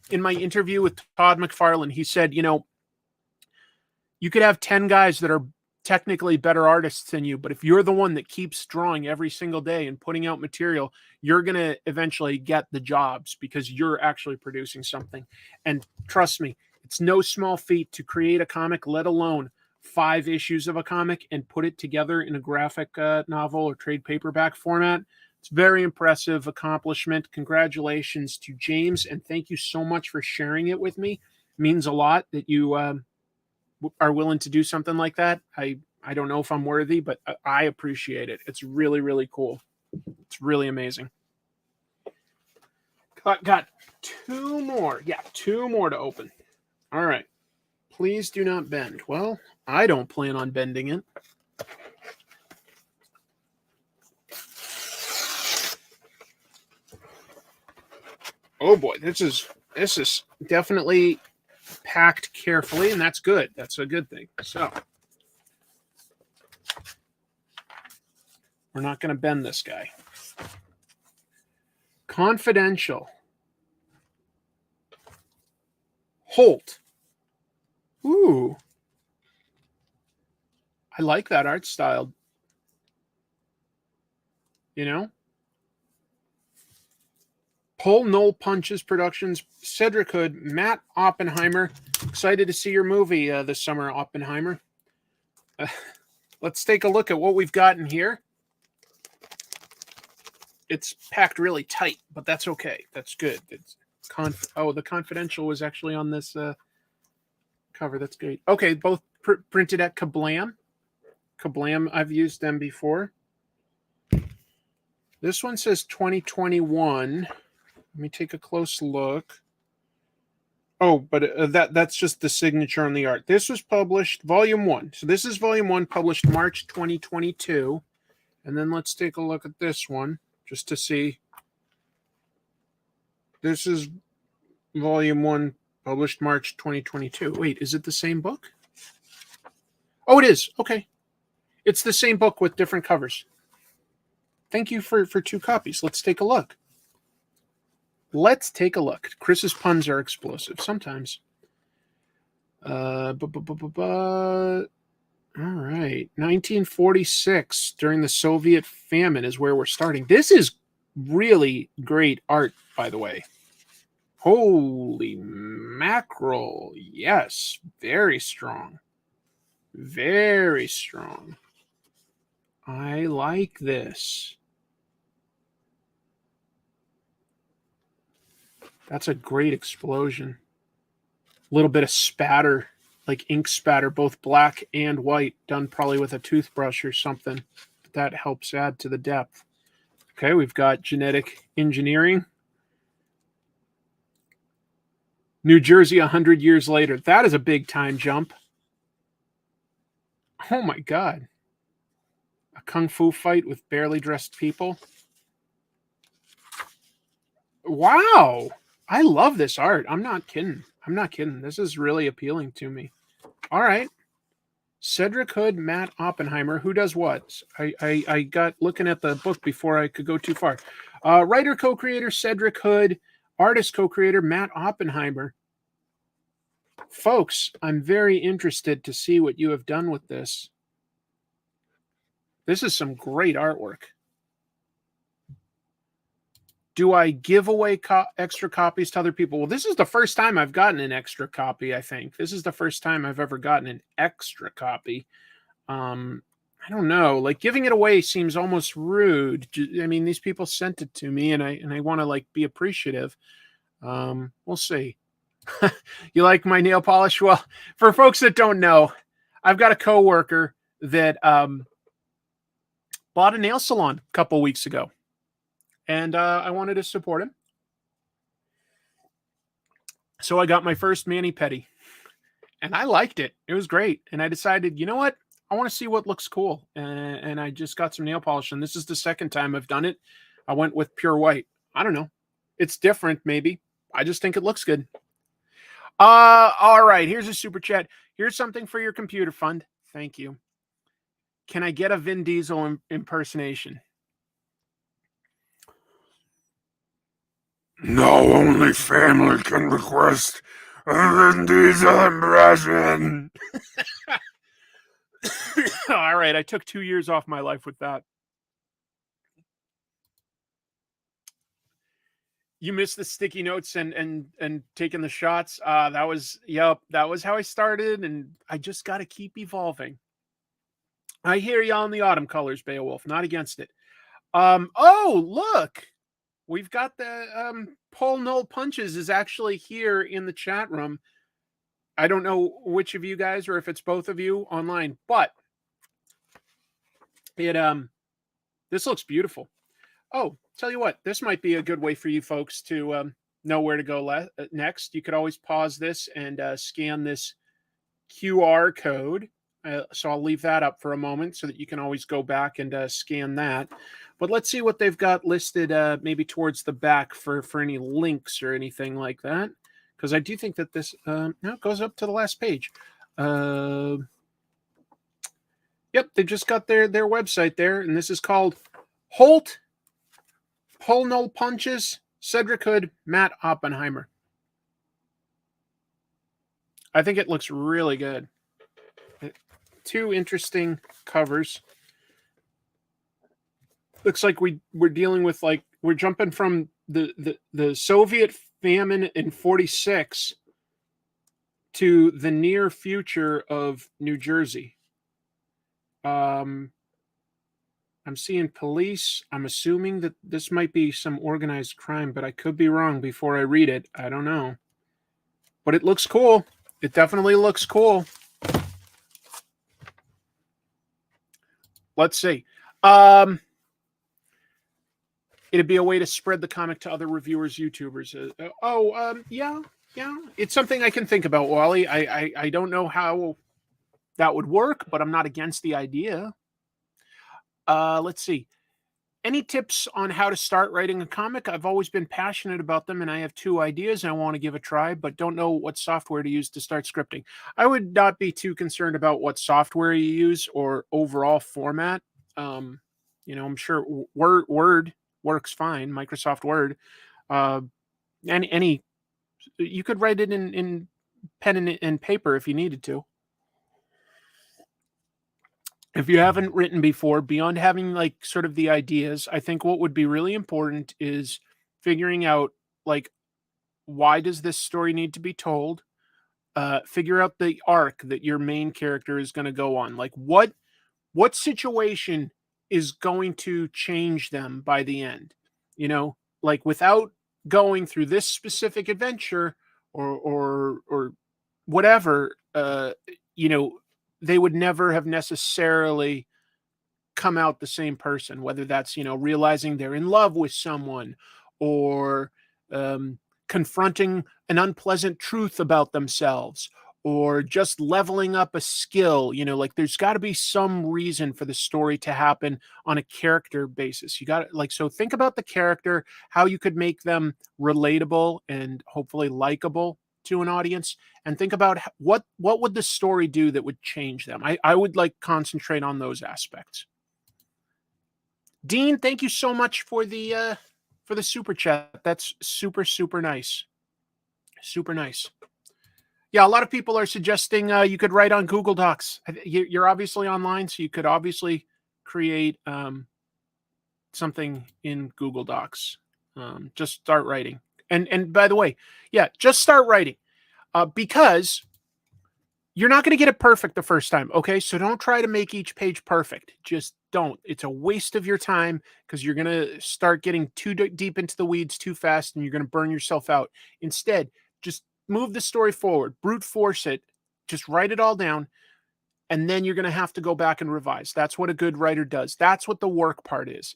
in my interview with Todd McFarlane, he said, you could have 10 guys that are technically better artists than you, but if you're the one that keeps drawing every single day and putting out material, you're going to eventually get the jobs because you're actually producing something. And trust me, it's no small feat to create a comic, let alone 5 issues of a comic and put it together in a graphic novel or trade paperback format. It's a very impressive accomplishment. Congratulations to James, and thank you so much for sharing it with me. It means a lot that you are willing to do something like that. I don't know if I'm worthy, but I appreciate it. It's really, really cool. It's really amazing. Got 2 more. Yeah, 2 more to open. All right. Please do not bend. Well, I don't plan on bending it. Oh boy, this is definitely packed carefully, and that's good. That's a good thing. So we're not going to bend this guy. Confidential. Holt. Ooh. I like that art style. Paul Knoll Punches Productions, Cedric Hood, Matt Oppenheimer. Excited to see your movie this summer, Oppenheimer. Let's take a look at what we've got in here. It's packed really tight, but that's okay. That's good. It's the Confidential was actually on this cover. That's great. Okay, both printed at Kablam. Kablam, I've used them before. This one says 2021. Let me take a close look. Oh, but that's just the signature on the art. This was published, Volume 1. So this is Volume 1, published March 2022. And then let's take a look at this one, just to see. This is Volume 1, published March 2022. Wait, is it the same book? Oh, it is. Okay. It's the same book with different covers. Thank you for 2 copies. Let's take a look. Let's take a look. Chris's puns are explosive sometimes. All right. 1946, during the Soviet famine, is where we're starting. This is really great art, by the way. Holy mackerel. Yes. Very strong. Very strong. I like this. That's a great explosion. A little bit of spatter, like ink spatter, both black and white, done probably with a toothbrush or something. That helps add to the depth. Okay, we've got genetic engineering. New Jersey 100 years later. That is a big time jump. Oh my God. A kung fu fight with barely dressed people. Wow. I love this art. I'm not kidding. I'm not kidding. This is really appealing to me. All right. Cedric Hood, Matt Oppenheimer. Who does what? I got looking at the book before I could go too far. Writer, co-creator, Cedric Hood. Artist, co-creator, Matt Oppenheimer. Folks, I'm very interested to see what you have done with this. This is some great artwork. Do I give away extra copies to other people? Well, this is the first time I've gotten an extra copy, I think. This is the first time I've ever gotten an extra copy. I don't know. Like, giving it away seems almost rude. I mean, these people sent it to me, and I want to, like, be appreciative. We'll see. You like my nail polish? Well, for folks that don't know, I've got a coworker that bought a nail salon a couple weeks ago. And I wanted to support him. So I got my first mani-pedi. And I liked it. It was great. And I decided, you know what? I want to see what looks cool. And I just got some nail polish. And this is the second time I've done it. I went with pure white. I don't know. It's different, maybe. I just think it looks good. All right. Here's a super chat. Here's something for your computer fund. Thank you. Can I get a Vin Diesel impersonation? No, only family can request a Vin Diesel impression. All right, I took 2 years off my life with that. You missed the sticky notes and taking the shots. That was how I started, and I just got to keep evolving. I hear y'all in the autumn colors, Beowulf. Not against it. Oh, look. We've got the Paul Null Punches is actually here in the chat room. I don't know which of you guys or if it's both of you online, but it this looks beautiful. Oh, tell you what, this might be a good way for you folks to know where to go next. You could always pause this and scan this QR code. So I'll leave that up for a moment so that you can always go back and scan that. But let's see what they've got listed maybe towards the back for any links or anything like that. Because I do think that this now it goes up to the last page. Yep, they've just got their website there. And this is called Holt, Paul Null Punches, Cedric Hood, Matt Oppenheimer. I think it looks really good. 2 interesting covers. Looks like we're dealing with, like, we're jumping from the Soviet famine in 46 to the near future of New Jersey. I'm seeing police. I'm assuming that this might be some organized crime, but I could be wrong before I read it. I don't know. But it looks cool. It definitely looks cool. Let's see. it'd be a way to spread the comic to other reviewers, YouTubers. Yeah. It's something I can think about, Wally. I don't know how that would work, but I'm not against the idea. Let's see. Any tips on how to start writing a comic? I've always been passionate about them, and I have 2 ideas I want to give a try, but don't know what software to use to start scripting. I would not be too concerned about what software you use or overall format. I'm sure Word works fine, Microsoft Word. Any you could write it in pen and paper if you needed to. If you haven't written before, beyond having like sort of the ideas, I think what would be really important is figuring out like why does this story need to be told? Figure out the arc that your main character is going to go on. Like what situation is going to change them by the end? Like without going through this specific adventure or whatever, they would never have necessarily come out the same person, whether that's, realizing they're in love with someone or confronting an unpleasant truth about themselves or just leveling up a skill. Like there's got to be some reason for the story to happen on a character basis. You got to so think about the character, how you could make them relatable and hopefully likable to an audience, and think about what would the story do that would change them. I would concentrate on those aspects. Dean, thank you so much for the super chat. That's super nice. Super nice. Yeah, a lot of people are suggesting you could write on Google Docs. You're obviously online, so you could obviously create something in Google Docs. Just start writing. And by the way, yeah, just start writing because you're not going to get it perfect the first time. Okay, so don't try to make each page perfect. Just don't. It's a waste of your time because you're going to start getting too deep into the weeds too fast and you're going to burn yourself out. Instead, just move the story forward, brute force it, just write it all down, and then you're going to have to go back and revise. That's what a good writer does. That's what the work part is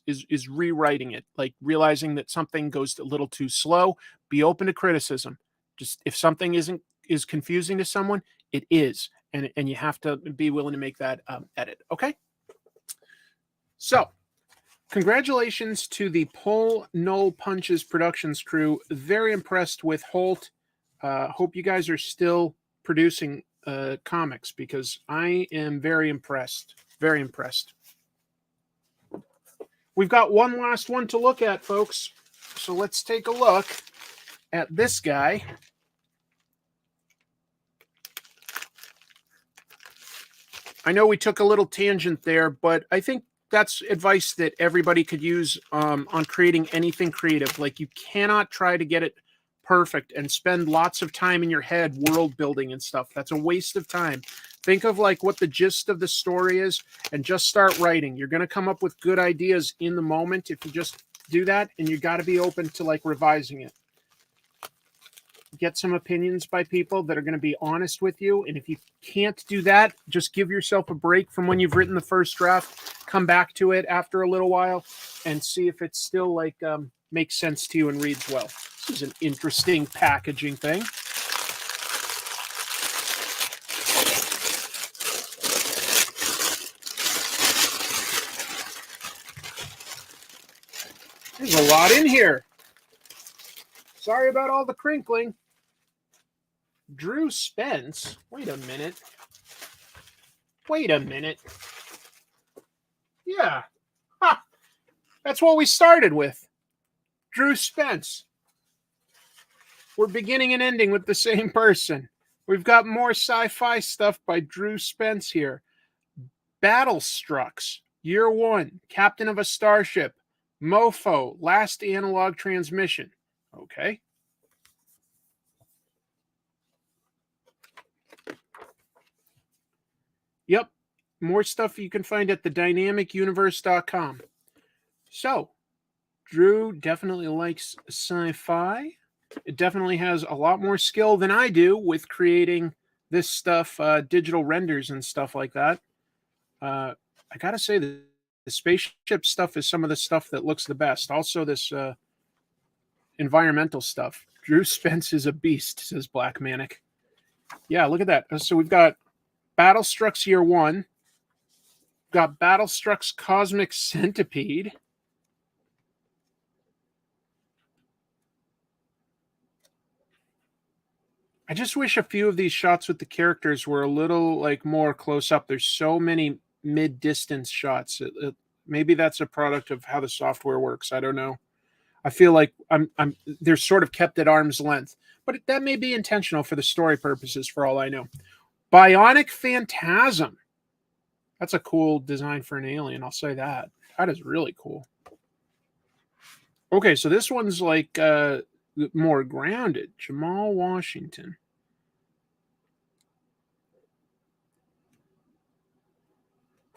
rewriting it, like realizing that something goes a little too slow. Be open to criticism. Just if something is confusing to someone, it is, and you have to be willing to make that edit. Okay. So, congratulations to the Pull No Punches Productions crew. Very impressed with Holt. Hope you guys are still producing comics because I am very impressed. Very impressed. We've got one last one to look at, folks. So let's take a look at this guy. I know we took a little tangent there, but I think that's advice that everybody could use on creating anything creative. Like you cannot try to get it perfect and spend lots of time in your head world building and stuff. That's a waste of time. Think of what the gist of the story is and just start writing. You're going to come up with good ideas in the moment if you just do that, and you got to be open to revising it. Get some opinions by people that are going to be honest with you, and if you can't do that, just give yourself a break from when you've written the first draft. Come back to it after a little while and see if it still makes sense to you and reads well. This is an interesting packaging thing. There's a lot in here. Sorry about all the crinkling. Drew Spence. Wait a minute. Yeah. Ha! That's what we started with. Drew Spence. We're beginning and ending with the same person. We've got more sci-fi stuff by Drew Spence here. Battlestrucks. Year 1. Captain of a Starship. Mofo. Last Analog Transmission. Okay. Yep. More stuff you can find at thedynamicuniverse.com. So, Drew definitely likes sci-fi. It definitely has a lot more skill than I do with creating this stuff, digital renders and stuff like that. I gotta say that spaceship stuff is some of the stuff that looks the best. Also, this environmental stuff. Drew Spence is a beast, says Black Manic. Yeah, look at that. So we've got Battlestruck's Year One. Got Battlestruck's Cosmic Centipede. I just wish a few of these shots with the characters were a little like more close up. There's so many mid-distance shots. Maybe that's a product of how the software works. I don't know. I feel like they're sort of kept at arm's length, but that may be intentional for the story purposes, for all I know. Bionic Phantasm. That's a cool design for an alien. I'll say that. That is really cool. Okay, so this one's like more grounded. Jamal Washington.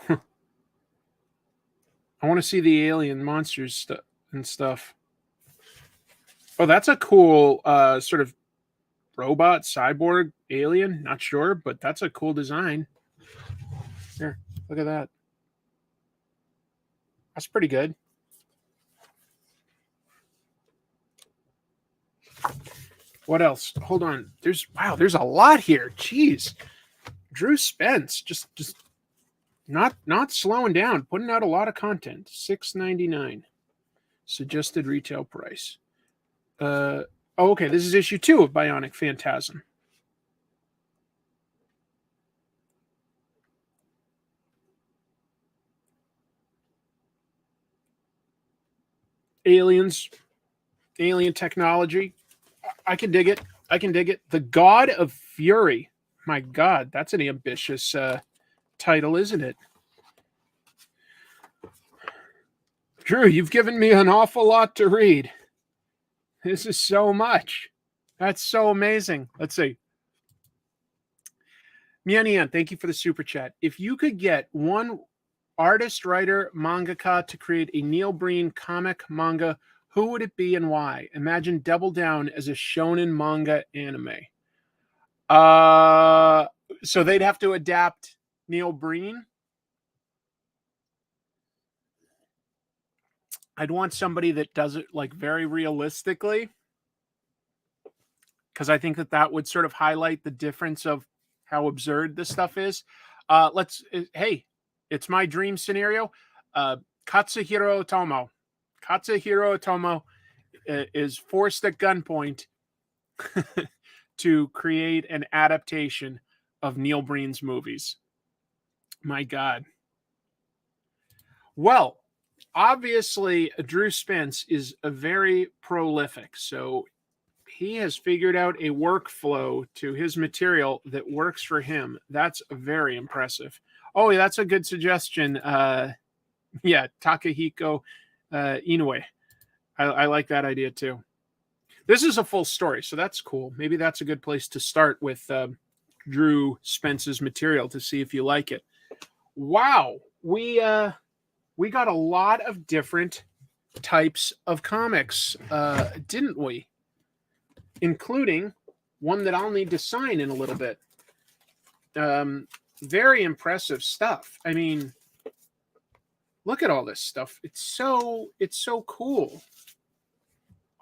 I want to see the alien monsters and stuff. Oh, that's a cool sort of robot, cyborg, alien. Not sure, but that's a cool design. Here, look at that. That's pretty good. What else? Hold on. There's a lot here. Jeez. Drew Spence just not slowing down, putting out a lot of content. $6.99 suggested retail price. Okay, this is issue 2 of Bionic Phantasm. Aliens, alien technology. I can dig it. The God of Fury. My God, that's an ambitious title, isn't it? Drew, you've given me an awful lot to read. This is so much. That's so amazing. Let's see. Mianian, thank you for the super chat. If you could get one artist, writer, mangaka to create a Neil Breen comic manga, who would it be and why? Imagine Double Down as a shonen manga anime. So they'd have to adapt Neil Breen. I'd want somebody that does it like very realistically, because I think that would sort of highlight the difference of how absurd this stuff is. Hey, it's my dream scenario. Katsuhiro Otomo. Katsuhiro Otomo is forced at gunpoint to create an adaptation of Neil Breen's movies. My God. Well, obviously, Drew Spence is a very prolific, so he has figured out a workflow to his material that works for him. That's very impressive. Oh, that's a good suggestion. Yeah, Takahiko Inoue. I like that idea too. This is a full story, so that's cool. Maybe that's a good place to start with Drew Spence's material to see if you like it. Wow, we got a lot of different types of comics, didn't we? Including one that I'll need to sign in a little bit. Very impressive stuff. I mean, look at all this stuff. It's so cool.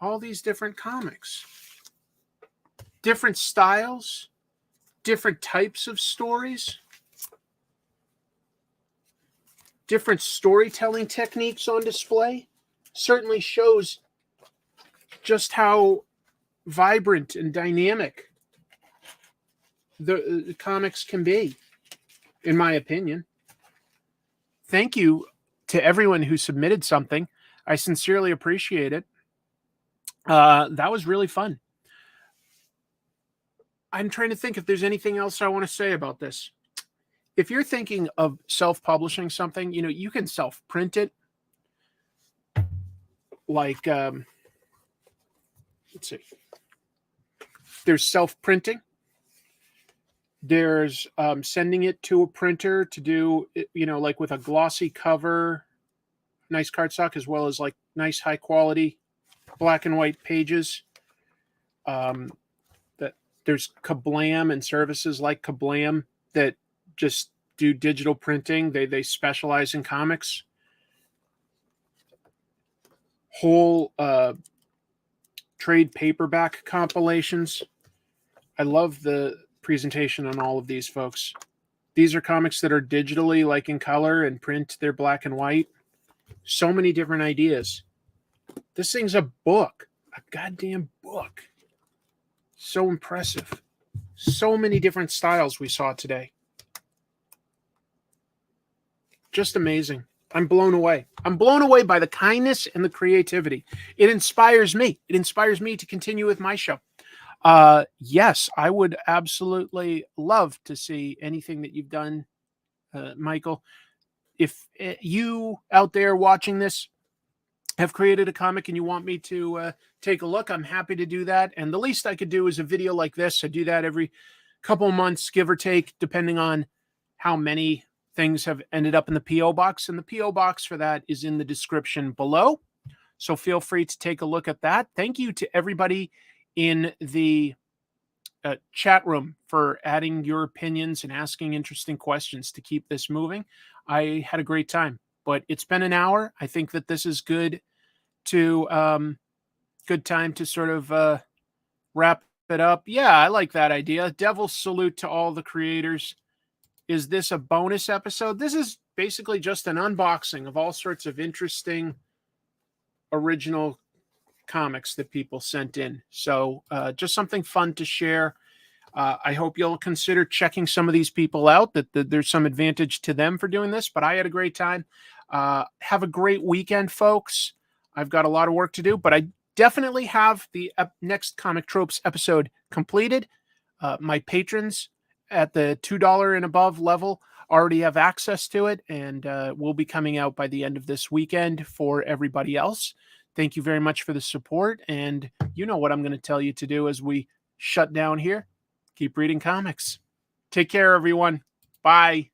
All these different comics. Different styles, different types of stories, different storytelling techniques on display. Certainly shows just how vibrant and dynamic the comics can be, in my opinion. Thank you to everyone who submitted something. I sincerely appreciate it. That was really fun. I'm trying to think if there's anything else I want to say about this. If you're thinking of self-publishing something, you can self-print it. Like, let's see. There's self-printing. There's sending it to a printer to do, like with a glossy cover, nice cardstock, as well as like nice high quality black and white pages. That there's Kablam and services like Kablam that just do digital printing. They specialize in comics. whole trade paperback compilations. I love the presentation on all of these, folks. These are comics that are digitally, like in color, and print, they're black and white. So many different ideas. This thing's a book, a goddamn book. So impressive. So many different styles we saw today. Just amazing. I'm blown away. I'm blown away by the kindness and the creativity. It inspires me. It inspires me to continue with my show. Yes, I would absolutely love to see anything that you've done, Michael. If you out there watching this have created a comic and you want me to take a look, I'm happy to do that. And the least I could do is a video like this. I do that every couple of months, give or take, depending on how many things have ended up in the P.O. box. And the P.O. box for that is in the description below. So feel free to take a look at that. Thank you to everybody in the chat room for adding your opinions and asking interesting questions to keep this moving. I had a great time, but it's been an hour. I think that this is good time to sort of wrap it up. Yeah, I like that idea. Devil's salute to all the creators. Is this a bonus episode? This is basically just an unboxing of all sorts of interesting original comics that people sent in. So just something fun to share. I hope you'll consider checking some of these people out, that there's some advantage to them for doing this, but I had a great time. Have a great weekend, folks. I've got a lot of work to do, but I definitely have the next Comic Tropes episode completed. My patrons at the $2 and above level already have access to it, and will be coming out by the end of this weekend for everybody else. Thank you very much for the support, and you know what I'm going to tell you to do as we shut down here. Keep reading comics. Take care, everyone. Bye.